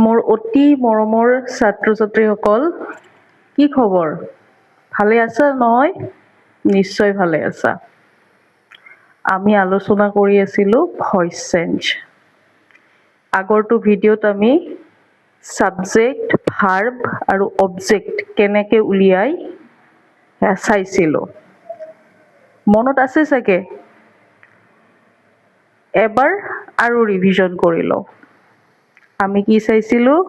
মোৰ অতি মৰমৰ ছাত্ৰ ছাত্ৰীসকল, কি খবৰ? ভালে আছা নহয়? নিশ্চয় ভালে আছা। আমি আলোচনা কৰি আছিলোঁ ভইচ চেঞ্জ। আগৰটো ভিডিঅ'ত আমি ছাবজেক্ট, ভাৰ্ব আৰু অবজেক্ট কেনেকৈ উলিয়াই চাইছিলোঁ। মনত আছে চাগে? এবাৰ আৰু ৰিভিজন কৰি লওঁ। আমি কি চাইছিলোঁ?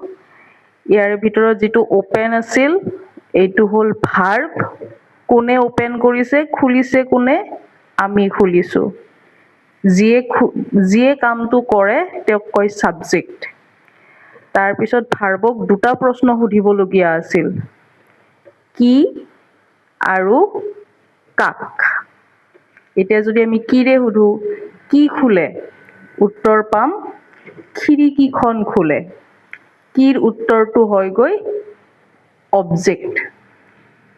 ইয়াৰ ভিতৰত যিটো অপেন আছিল, এইটো হ'ল ভাৰ্ব। কোনে অপেন কৰিছে, খুলিছে কোনে? আমি খুলিছোঁ। যিয়ে কামটো কৰে তেওঁক কয় ছাবজেক্ট। তাৰপিছত ভাৰ্বক দুটা প্ৰশ্ন সুধিবলগীয়া আছিল, কি আৰু কাক। এতিয়া যদি আমি কিৰে সুধো, কি খোলে? উত্তৰ পাম খিৰিকীখন খোলে। কিৰ উত্তৰটো হয়গৈ অবজেক্ট।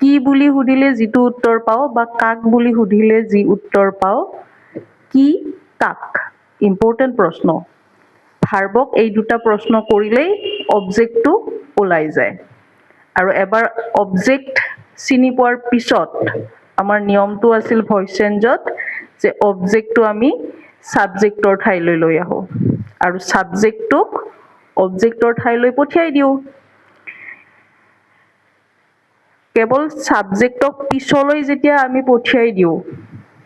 কি বুলি সুধিলে যিটো উত্তৰ পাওঁ বা কাক বুলি সুধিলে যি উত্তৰ পাওঁ, কি কাক, ইম্পৰ্টেণ্ট প্ৰশ্ন। ভাৰ্বক এই দুটা প্ৰশ্ন কৰিলেই অবজেক্টটো ওলাই যায়। আৰু এবাৰ অবজেক্ট চিনি পোৱাৰ পিছত আমাৰ নিয়মটো আছিল ভইচ চেঞ্জত যে অবজেক্টটো আমি ছাবজেক্টৰ ঠাইলৈ লৈ আহোঁ আৰু ছাবজেক্টটোক অবজেক্টৰ ঠাইলৈ পঠিয়াই দিওঁ। কেৱল ছাবজেক্টক পিছলৈ যেতিয়া আমি পঠিয়াই দিওঁ,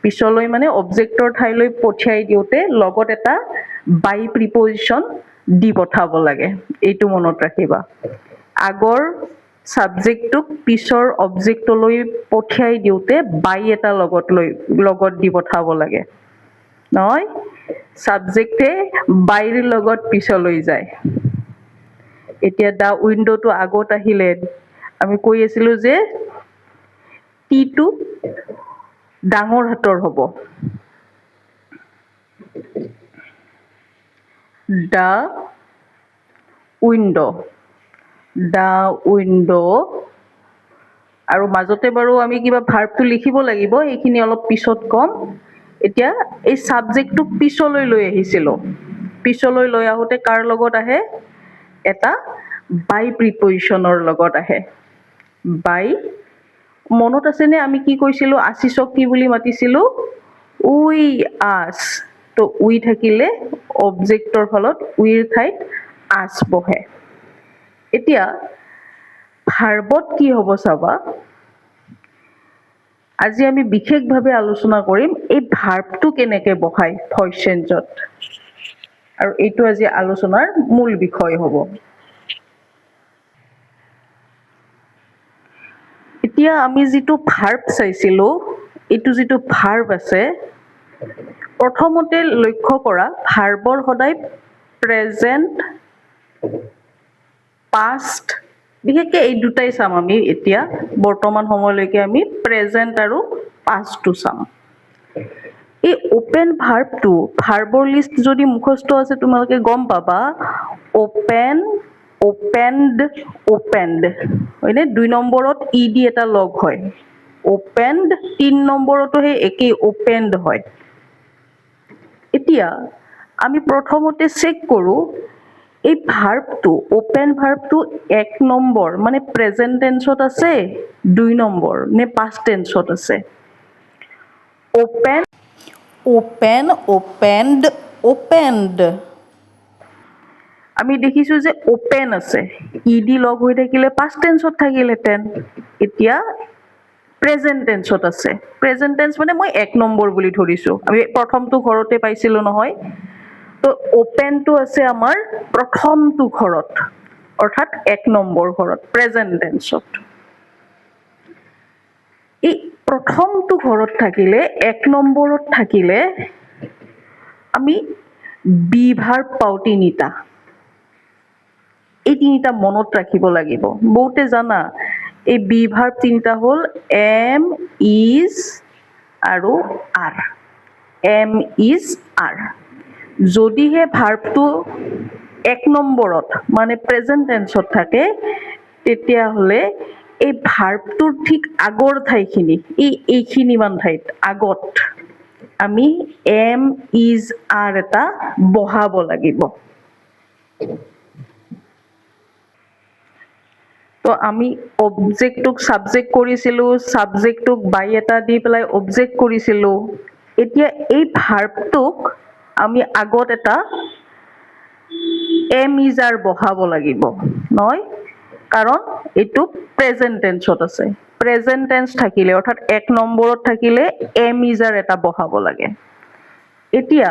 পিছলৈ মানে অবজেক্টৰ ঠাইলৈ পঠিয়াই দিওঁতে লগত এটা বাই প্ৰিপজিশ্যন দি পঠাব লাগে, এইটো মনত ৰাখিবা। আগৰ ছাবজেক্টটোক পিছৰ অবজেক্টলৈ পঠিয়াই দিওঁতে বাই এটা লগত দি পঠাব লাগে। নহয়, ছাবজেক্টে বাইৰ লগত পিছলৈ যায়। এতিয়া দা উইণ্ডটো আগত আহিলে আমি কৈ আছিলোঁ যে টিটো ডাঙৰ হাতৰ হ'ব। দা উইণ্ড, দা উইণ্ড। আৰু মাজতে বাৰু আমি কিবা ভাৰ্বটো লিখিব লাগিব, এইখিনি অলপ পিছত ক'ম। এতিয়া এই ছাবজেক্টটোক পিছলৈ লৈ আহিছিলোঁ। পিছলৈ লৈ আহোঁতে কাৰ লগত আহে? এটা বাই প্ৰিপজিশ্যনৰ লগত আহে। বাই, মনত আছেনে আমি কি কৈছিলোঁ? আশিষক কি বুলি মাতিছিলোঁ? উই আছ। তো উই থাকিলে অবজেক্টৰ ফলত উইৰ ঠাইত আছ বহে। এতিয়া ভাৰ্বত কি হ'ব চাবা। আজি আমি বিশেষভাৱে আলোচনা কৰিম এই ভাৰ্বটো কেনেকৈ বহায় ভইচ চেঞ্জত। আৰু এইটো আজি আলোচনাৰ মূল বিষয় হ'ব। এতিয়া আমি যিটো ভাৰ্ব চাইছিলোঁ, এইটো যিটো ভাৰ্ব আছে, প্ৰথমতে লক্ষ্য কৰা ভাৰ্বৰ সদায় প্ৰেজেণ্ট, পাষ্ট, বিশেষকৈ এই দুটাই চাম আমি এতিয়া বৰ্তমান সময়লৈকে আমি প্ৰেজেণ্ট আৰু পাষ্টটো চাম। এই অপেন ভাৰ্বটো, ভাৰ্বৰ লিষ্ট যদি মুখস্থ আছে তোমালোকে গম পাবা, অপেন, অপেনড, অপেনড, হয়নে? 2 নম্বৰত ই ডি এটা লগ হয়। অপেনড, 3 নম্বৰতো সেই একেই অপেনড হয়। এতিয়া আমি প্ৰথমতে চেক কৰোঁ এই ভাৰ্বটো, অপেন ভাৰ্বটো 1 নম্বৰ মানে প্ৰেজেণ্ট টেন্সত আছে, 2 নম্বৰ নে পাষ্ট টেন্সত আছে? Open, open, opened, opened. আমি দেখিছোঁ যে অপেন আছে, ই ডি লগ হৈ থাকিলে পাষ্ট টেন্সত থাকিলহেঁতেন। এতিয়া প্ৰেজেণ্ট টেন্সত আছে। প্ৰেজেণ্ট টেন্স মানে মই 1 নম্বৰ বুলি ধৰিছোঁ। আমি প্ৰথমটো ঘৰতে পাইছিলোঁ নহয়। তো অপেনটো আছে আমাৰ প্ৰথমটো ঘৰত, অৰ্থাৎ 1 নম্বৰ ঘৰত, প্ৰেজেণ্ট টেন্সত। এই প্ৰথমটো ঘৰত থাকিলে, 1 নম্বৰত থাকিলে আমি বি ভাৰ্ব পাওঁ 3টা। এই 3টা মনত ৰাখিব লাগিব। বহুতে জানা এই বি ভাৰ্ব 3টা হ'ল এম, ইজ আৰু আৰ। Am, is, are. যদিহে ভাৰ্বটো 1 নম্বৰত মানে প্ৰেজেণ্ট টেন্সত থাকে, তেতিয়াহ'লে এই ভাৰ্বটোৰ ঠিক আগৰ ঠাইখিনি, এইখিনিমান ঠাইত আগত আমি এম, ইজ, আৰ এটা বহাব লাগিব। তো আমি অবজেক্টটোক সাবজেক্ট কৰিছিলোঁ, সাবজেক্টটোক বাই এটা দি পেলাই অবজেক্ট কৰিছিলোঁ। এতিয়া এই ভাৰ্বটোক আমি আগত এটা এম ইজাৰ বহাব লাগিব নহয়, কাৰণ এইটো প্ৰেজেণ্ট টেন্সত আছে। প্ৰেজেণ্ট টেন্স থাকিলে অৰ্থাৎ 1 নম্বৰত থাকিলে এম ইজাৰ এটা বহাব লাগে। এতিয়া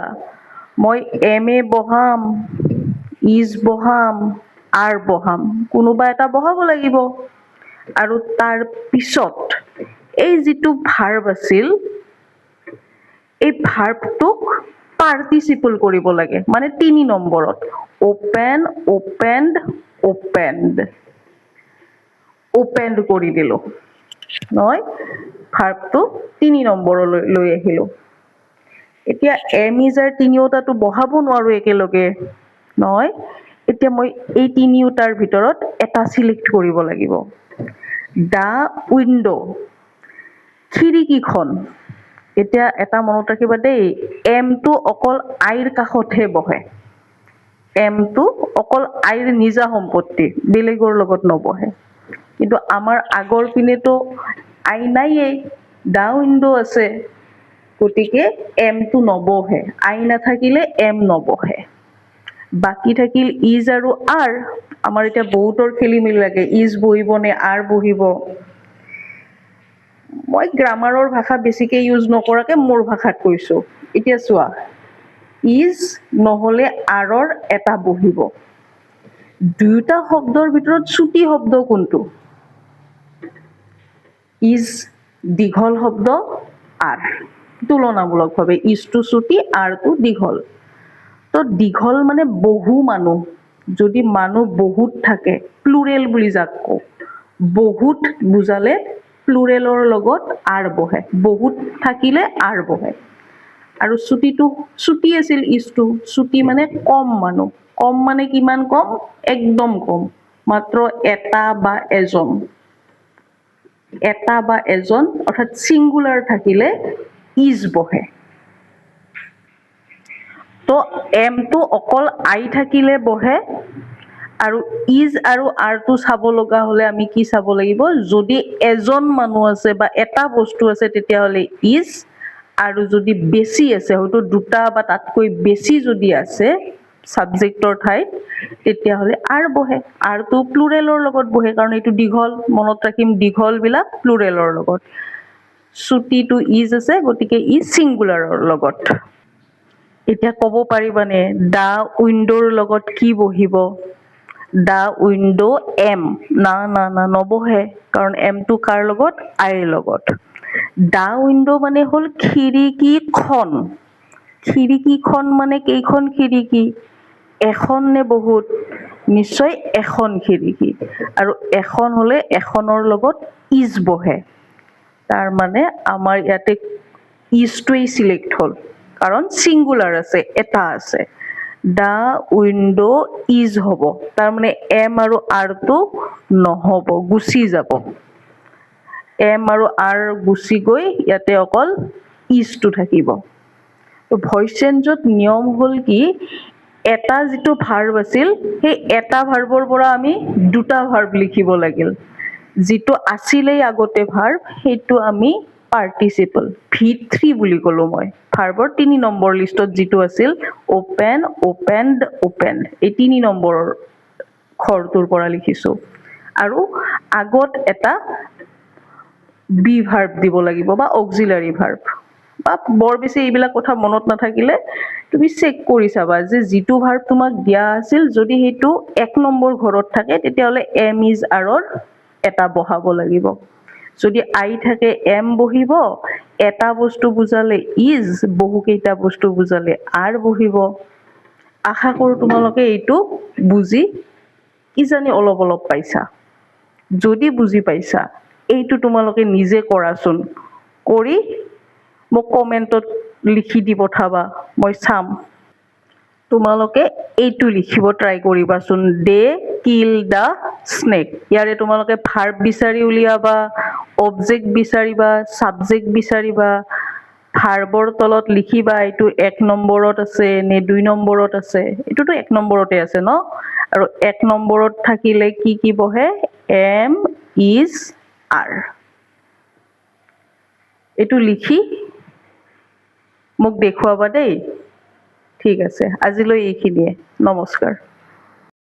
মই এম এ বহাম, ইজ বহাম, আৰ বহাম, কোনোবা এটা বহাব লাগিব। আৰু তাৰ পিছত এই যিটো ভাৰ্ব আছিল, এই ভাৰ্বটোক পাৰ্টিচিপল কৰিব লাগে, মানে 3 নম্বৰত ওপেন, ওপেনড, ওপেনড, ওপেনড কৰি দিলোঁ নহয়, ভাৰ্বটো 3 নম্বৰলৈ লৈ আহিলোঁ। এতিয়া এম ইজাৰ তিনিওটাটো বহাব নোৱাৰো একেলগে নহয়, এতিয়া মই এই তিনিওটাৰ ভিতৰত এটা চিলেক্ট কৰিব লাগিব। দা উইণ্ড' খিৰিকীখন। এতিয়া এটা মনত ৰাখিবা দেই, এমটো অকল আইৰ কাষতহে বহে। এমটো অকল আইৰ নিজা সম্পত্তি, বেলেগৰ লগত নবহে। কিন্তু আমাৰ আগৰ পিনেতো আই নাইয়েই, দা উইণ্ড' আছে, গতিকে এমটো নবহে, আই নাথাকিলে এম নবহে। বাকী থাকিল ইজ আৰু আৰ। আমাৰ এতিয়া বহুতৰ খেলি মেলি লাগে, ইজ বহিব নে আৰ বহিব। মই গ্ৰামাৰৰ ভাষা বেছিকে ইউজ নকৰাকে মোৰ ভাষাত কৈছোঁ। এতিয়া চোৱা, ইজ নহ'লে আৰৰ এটা বহিব। দুয়োটা শব্দৰ ভিতৰত চুটি শব্দ কোনটো? ইজ দীঘল শব্দ, আৰ তুলনামূলকভাৱে ইজটো চুটি, আৰটো দীঘল। তো দীঘল মানে বহু মানুহ, যদি মানুহ বহুত থাকে, প্লুৰেল বুলি যাক কওঁ, বহুত বুজালে প্লুৰেলৰ লগত আৰ বহে, বহুত থাকিলে আৰ বহে। আৰু চুটিটো চুটি আছিল, ইজটো চুটি মানে কম মানুহ। কম মানে কিমান কম? একদম কম, মাত্ৰ এটা বা এজন। এটা বা এজন অৰ্থাৎ ছিংগুলাৰ থাকিলে ইজ বহে। তো এমটো অকল আই থাকিলে বহে, আৰু ইজ আৰু আৰটো চাব লগা হ'লে আমি কি চাব লাগিব? যদি এজন মানুহ আছে বা এটা বস্তু আছে তেতিয়াহ'লে ইজ, আৰু যদি বেছি আছে, হয়তো দুটা বা তাতকৈ বেছি যদি আছে ছাবজেক্টৰ ঠাইত, তেতিয়াহ'লে আৰ বহে। আৰটো প্লুৰেলৰ লগত বহে, কাৰণ এইটো দীঘল, মনত ৰাখিম দীঘলবিলাক প্লুৰেলৰ লগত। চুটিটো ইজ আছে, গতিকে ইজ ছিংগুলাৰৰ লগত। এতিয়া ক'ব পাৰিবানে দা উইণ্ড'ৰ লগত কি বহিব? দা উইণ্ড' এম, না না না নবহে, কাৰণ এমটো কাৰ লগত? আইৰ লগত। দা উইণ্ড' মানে হ'ল খিৰিকীখন। খিৰিকীখন মানে কেইখন খিৰিকী? এখন নে বহুত? নিশ্চয় এখন খিৰিকী, আৰু এখন হ'লে এখনৰ লগত ইজ বহে। তাৰ মানে আমাৰ ইয়াতে ইজটোৱেই চিলেক্ট হ'ল, কাৰণ ছিংগুলাৰ আছে, এটা আছে। দা উইণ্ড' ইজ হ'ব, তাৰমানে এম আৰু আৰটো নহ'ব, গুচি যাব। এম আৰু আৰ গুচি গৈ ইয়াতে অকল ইজটো থাকিব। ভইচ চেঞ্জত নিয়ম হ'ল কি, এটা যিটো ভাৰ্ব আছিল, সেই এটা ভাৰ্বৰ পৰা আমি দুটা ভাৰ্ব লিখিব লাগিল। যিটো আছিলেই আগতে ভাৰ্ব, সেইটো আমি পাৰ্টিচিপল, V3 বুলি ক'লো মই। ভাৰ্বৰ 3 নম্বৰ লিষ্টত যিটো আছিল, ওপেন, ওপেনড, ওপেনড, এই 3 নম্বৰৰ ঘৰটোৰ পৰা লিখিছোঁ। আৰু আগত এটা বি ভাৰ্ব দিব লাগিব বা অক্সিলাৰী ভাৰ্ব। বা বৰ বেছি এইবিলাক কথা মনত নাথাকিলে তুমি চেক কৰি চাবা যে যিটো ভাৰ্ব তোমাক দিয়া আছিল, যদি সেইটো 1 নম্বৰ ঘৰত থাকে তেতিয়াহ'লে এম ইজ আৰৰ এটা বহাব লাগিব। যদি আই থাকে এম বহিব, এটা বস্তু বুজালে ইজ, বহুকেইটা বস্তু বুজালে আৰ বহিব। আশা কৰোঁ তোমালোকে এইটো বুজি কিজানি অলপ অলপ পাইছা। যদি বুজি পাইছা, এইটো তোমালোকে নিজে কৰাচোন, কৰি মোক কমেণ্টত লিখি দি পঠাবা, মই চাম। তোমালোকে এইটো লিখিব ট্ৰাই কৰিবাচোন, দে কিল দ্য স্নেক। ইয়াৰে তোমালোকে ভাৰ্ব বিচাৰি উলিয়াবা, অবজেক্ট বিচাৰিবা, ছাবজেক্ট বিচাৰিবা, ভাৰ্বৰ তলত লিখিবা এইটো 1 নম্বৰত আছে নে 2 নম্বৰত আছে। এইটোতো 1 নম্বৰতে আছে ন, আৰু 1 নম্বৰত থাকিলে কি কি বহে? Am is are. এইটো লিখি মোক দেখুৱাবা দেই। ঠিক আছে, আজিলৈ এইখিনিয়ে। নমস্কাৰ।